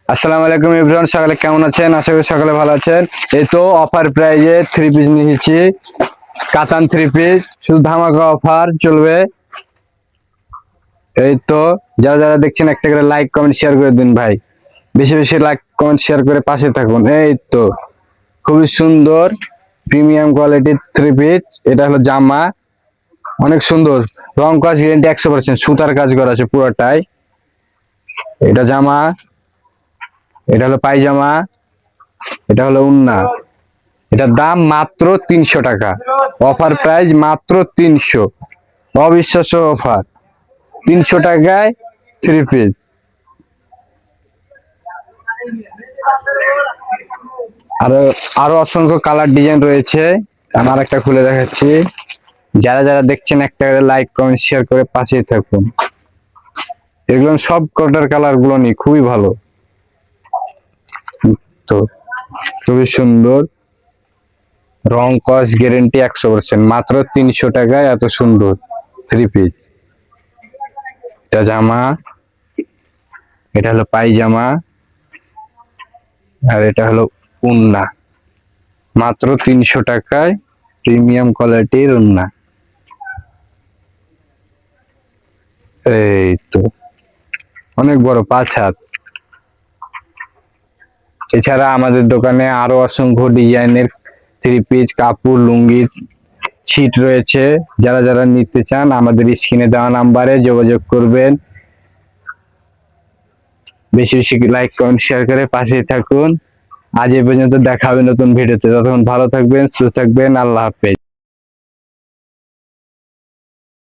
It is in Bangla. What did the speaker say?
আসসালামু আলাইকুম এভরিওয়ান, সকালে কেমন আছেন? আশা করি সকালে ভালো আছেন। এই তো অফার প্রাইজে থ্রি পিস নিয়েছি, কাতান থ্রি পিস, শুধু ধামাকা অফার চলবে। এই তো যারা যারা দেখছেন একটা করে লাইক কমেন্ট শেয়ার করে দিন ভাই, বেশি বেশি লাইক কমেন্ট শেয়ার করে পাশে থাকুন। এই তো খুবই সুন্দর প্রিমিয়াম কোয়ালিটির থ্রি পিস, এটা হলো জামা, অনেক সুন্দর, রং কাজ গ্যারান্টি 100%, সুতার কাজ করা আছে পুরোটাই। এটা জামা, এটা হলো পায়জামা, এটা হলো উন্না। এটার দাম মাত্র 300 টাকা, অফার প্রাইস মাত্র 300, অবিশ্বাস্য অফার, 300 টাকায় থ্রি পিস। আরো আরো অসংখ্য কালার ডিজাইন রয়েছে, আমার একটা খুলে দেখাচ্ছি। যারা যারা দেখছেন একটা লাইক কমেন্ট শেয়ার করে পাশেই থাকুন। এগুলো সব কটার কালার গুলো নিয়ে খুবই ভালো, তো খুবই সুন্দর, রং কস গ্যারেন্টি 100%, মাত্র 300 টাকায় এত সুন্দর থ্রি পিস। এটা জামা, এটা হলো পায়জামা, আর এটা হলো উন্না, মাত্র 300 টাকায় প্রিমিয়াম কোয়ালিটির উন্না। এই তো অনেক বড় 5 হাত। এছাড়া আমাদের দোকানে আরো অসংখ্য ডিজাইনের থ্রি পিস, কাপড়, লুঙ্গি, ছিট রয়েছে। যারা যারা নিতে চান আমাদের স্ক্রিনে দেওয়া নাম্বারে যোগাযোগ করবেন। বেশি বেশি লাইক কমেন্ট শেয়ার করে পাশেই থাকুন। আজ এই পর্যন্ত, দেখা হবে নতুন ভিডিওতে। ততক্ষণ ভালো থাকবেন, সুস্থ থাকবেন, আল্লাহ হাফেজ।